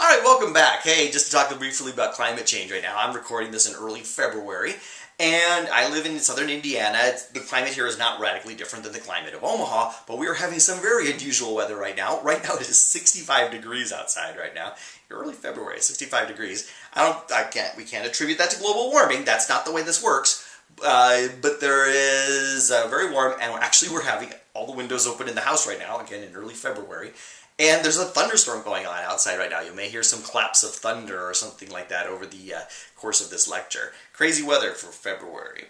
Alright, welcome back. Hey, just to talk briefly about climate change right now. I'm recording this in early February, and I live in southern Indiana. The climate here is not radically different than the climate of Omaha, but we are having some very unusual weather right now. Right now it is 65 degrees outside right now. Early February, 65 degrees. We can't attribute that to global warming. That's not the way this works. But there is very warm, and we're having all the windows open in the house right now, again in early February. And there's a thunderstorm going on outside right now. You may hear some claps of thunder or something like that over the course of this lecture. Crazy weather for February.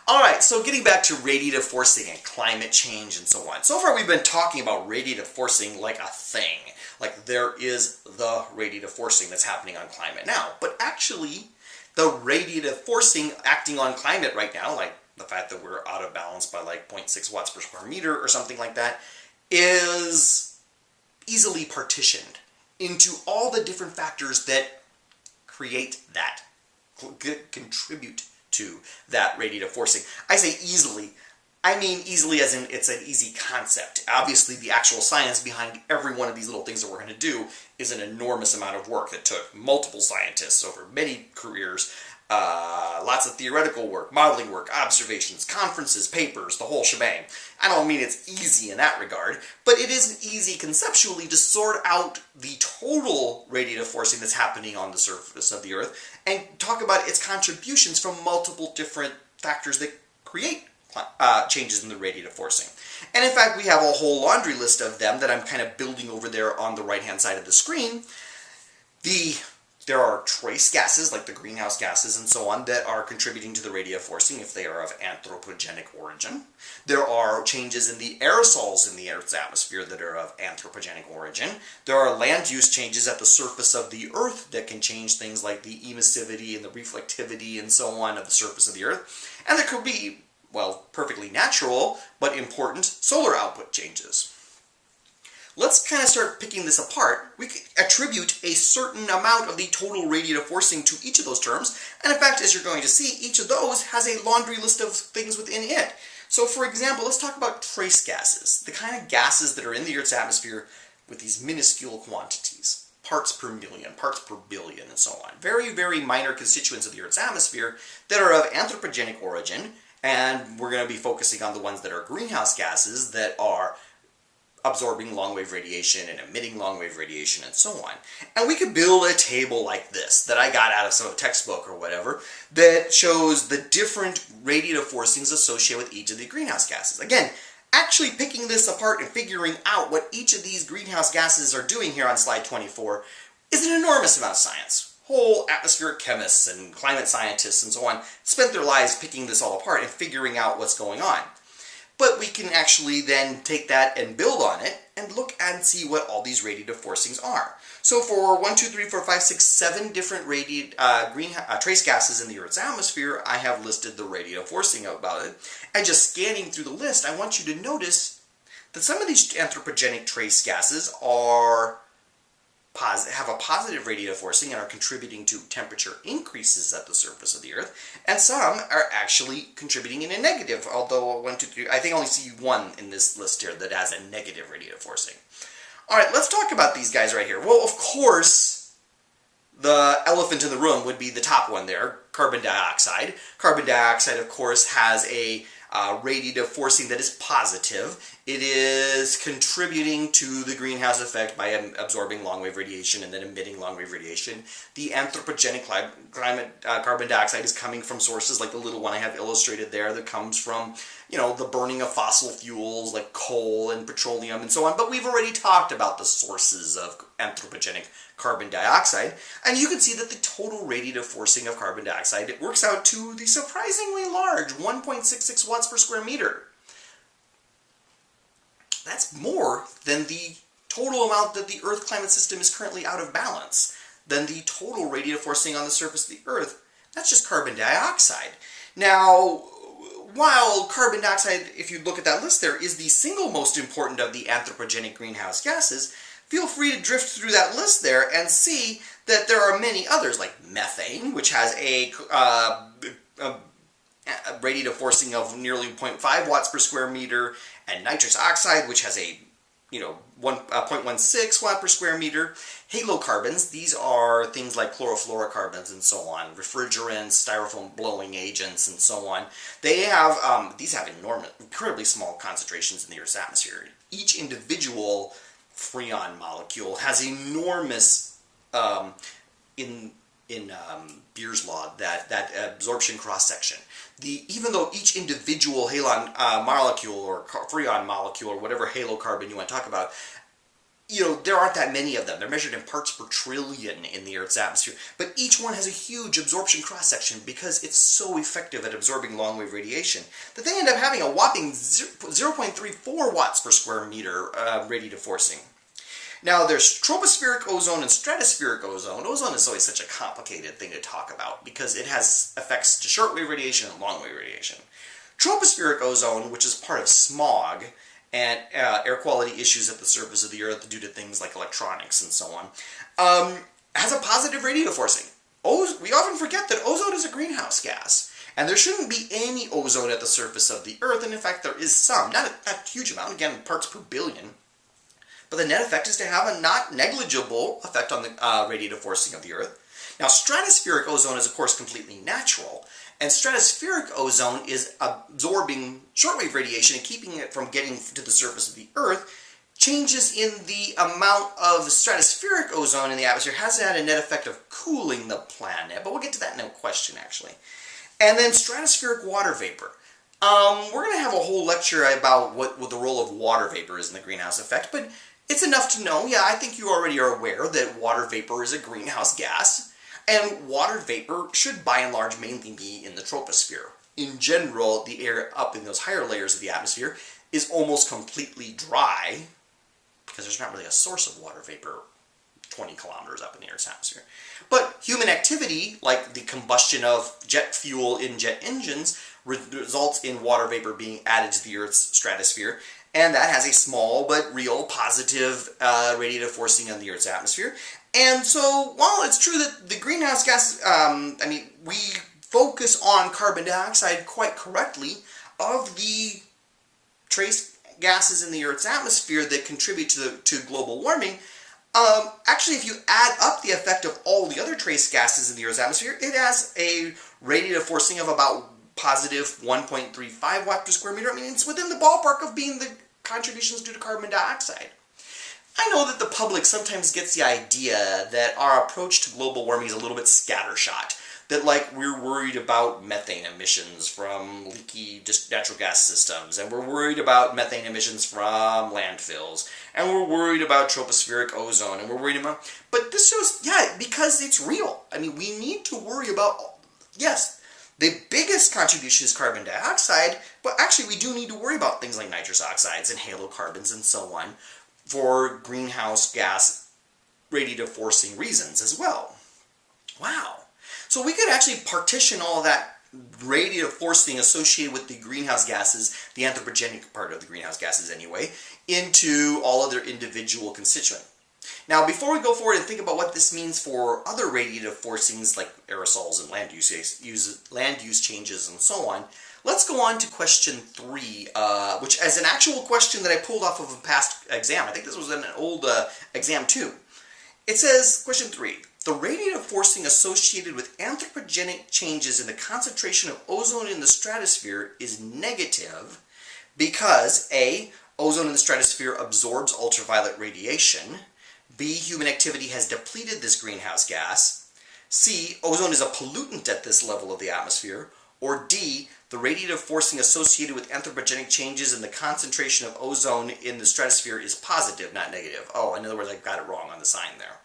Alright, so getting back to radiative forcing and climate change and so on. So far we've been talking about radiative forcing like a thing. Like there is the radiative forcing that's happening on climate now. But actually, the radiative forcing acting on climate right now, like the fact that we're out of balance by like 0.6 watts per square meter or something like that, is easily partitioned into all the different factors that create that, contribute to that radiative forcing. I say easily, I mean easily as in it's an easy concept. Obviously the actual science behind every one of these little things that we're going to do is an enormous amount of work that took multiple scientists over many careers. Lots of theoretical work, modeling work, observations, conferences, papers, the whole shebang. I don't mean it's easy in that regard, but it isn't easy conceptually to sort out the total radiative forcing that's happening on the surface of the Earth and talk about its contributions from multiple different factors that create changes in the radiative forcing. And in fact, we have a whole laundry list of them that I'm kind of building over there on the right-hand side of the screen. There are trace gases, like the greenhouse gases and so on, that are contributing to the radiative forcing if they are of anthropogenic origin. There are changes in the aerosols in the Earth's atmosphere that are of anthropogenic origin. There are land use changes at the surface of the Earth that can change things like the emissivity and the reflectivity and so on of the surface of the Earth. And there could be, well, perfectly natural but important solar output changes. Let's kind of start picking this apart. We could attribute a certain amount of the total radiative forcing to each of those terms, and in fact, as you're going to see, each of those has a laundry list of things within it. So for example, let's talk about trace gases, the kind of gases that are in the Earth's atmosphere with these minuscule quantities, parts per million, parts per billion, and so on. Very, very minor constituents of the Earth's atmosphere that are of anthropogenic origin, and we're going to be focusing on the ones that are greenhouse gases that are absorbing long-wave radiation and emitting long-wave radiation and so on. And we could build a table like this that I got out of some textbook or whatever that shows the different radiative forcings associated with each of the greenhouse gases. Again, actually picking this apart and figuring out what each of these greenhouse gases are doing here on slide 24 is an enormous amount of science. Whole atmospheric chemists and climate scientists and so on spent their lives picking this all apart and figuring out what's going on. But we can actually then take that and build on it and look and see what all these radiative forcings are. So for 1, 2, 3, 4, 5, 6, 7 different trace gases in the Earth's atmosphere, I have listed the radiative forcing about it. And just scanning through the list, I want you to notice that some of these anthropogenic trace gases have a positive radiative forcing and are contributing to temperature increases at the surface of the Earth, and some are actually contributing in a negative, although 1, 2, 3, I think I only see one in this list here that has a negative radiative forcing. Alright, let's talk about these guys right here. Well, of course, the elephant in the room would be the top one there, carbon dioxide. Carbon dioxide, of course, has a radiative forcing that is positive. It is contributing to the greenhouse effect by absorbing long-wave radiation and then emitting long-wave radiation. The anthropogenic carbon dioxide is coming from sources like the little one I have illustrated there that comes from, you know, the burning of fossil fuels like coal and petroleum and so on. But we've already talked about the sources of anthropogenic carbon dioxide, and you can see that the total radiative forcing of carbon dioxide, it works out to the surprisingly large 1.66 watts per square meter. That's more than the total amount that the Earth climate system is currently out of balance, than the total radiative forcing on the surface of the Earth. That's just carbon dioxide. Now, while carbon dioxide, if you look at that list there, is the single most important of the anthropogenic greenhouse gases, feel free to drift through that list there and see that there are many others, like methane, which has a radiative forcing of nearly 0.5 watts per square meter, and nitrous oxide, which has a 0.16 watt per square meter. Halocarbons, these are things like chlorofluorocarbons and so on, refrigerants, styrofoam blowing agents, and so on. These have incredibly small concentrations in the Earth's atmosphere. Each individual Freon molecule has enormous, in Beer's law, that absorption cross-section. Even though each individual halon molecule or Freon molecule or whatever halocarbon you want to talk about, there aren't that many of them. They're measured in parts per trillion in the Earth's atmosphere. But each one has a huge absorption cross-section because it's so effective at absorbing long-wave radiation that they end up having a whopping 0.34 watts per square meter radiative forcing. Now, there's tropospheric ozone and stratospheric ozone. Ozone is always such a complicated thing to talk about because it has effects to shortwave radiation and longwave radiation. Tropospheric ozone, which is part of smog and air quality issues at the surface of the Earth due to things like electronics and so on, has a positive radiative forcing. We often forget that ozone is a greenhouse gas, and there shouldn't be any ozone at the surface of the Earth, and in fact there is some, not a huge amount, again, parts per billion. But the net effect is to have a not negligible effect on the radiative forcing of the Earth. Now, stratospheric ozone is, of course, completely natural, and stratospheric ozone is absorbing shortwave radiation and keeping it from getting to the surface of the Earth. Changes in the amount of stratospheric ozone in the atmosphere has had a net effect of cooling the planet, but we'll get to that in a question, actually. And then stratospheric water vapor. We're going to have a whole lecture about what the role of water vapor is in the greenhouse effect, but it's enough to know, I think you already are aware that water vapor is a greenhouse gas, and water vapor should by and large mainly be in the troposphere. In general, the air up in those higher layers of the atmosphere is almost completely dry, because there's not really a source of water vapor 20 kilometers up in the Earth's atmosphere. But human activity, like the combustion of jet fuel in jet engines, results in water vapor being added to the Earth's stratosphere, and that has a small but real positive radiative forcing on the Earth's atmosphere. And so, while it's true that the greenhouse gas, we focus on carbon dioxide quite correctly, of the trace gases in the Earth's atmosphere that contribute to global warming, actually, if you add up the effect of all the other trace gases in the Earth's atmosphere, it has a radiative forcing of about positive 1.35 watt per square meter. It's within the ballpark of being the contributions due to carbon dioxide. I know that the public sometimes gets the idea that our approach to global warming is a little bit scattershot. That, we're worried about methane emissions from leaky natural gas systems, and we're worried about methane emissions from landfills, and we're worried about tropospheric ozone, and we're worried about... But this shows, because it's real. We need to worry about, yes, the biggest contribution is carbon dioxide, but actually we do need to worry about things like nitrous oxides and halocarbons and so on for greenhouse gas radiative forcing reasons as well. Wow. So we could actually partition all that radiative forcing associated with the greenhouse gases, the anthropogenic part of the greenhouse gases anyway, into all of their individual constituents. Now, before we go forward and think about what this means for other radiative forcings like aerosols and land use changes and so on, let's go on to question 3, which is an actual question that I pulled off of a past exam. I think this was an old exam too. It says, question 3, the radiative forcing associated with anthropogenic changes in the concentration of ozone in the stratosphere is negative because A, ozone in the stratosphere absorbs ultraviolet radiation, B, human activity has depleted this greenhouse gas, C, ozone is a pollutant at this level of the atmosphere, or D, the radiative forcing associated with anthropogenic changes in the concentration of ozone in the stratosphere is positive, not negative. Oh, in other words, I got it wrong on the sign there.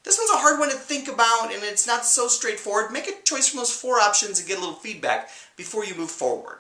This one's a hard one to think about, and it's not so straightforward. Make a choice from those 4 options and get a little feedback before you move forward.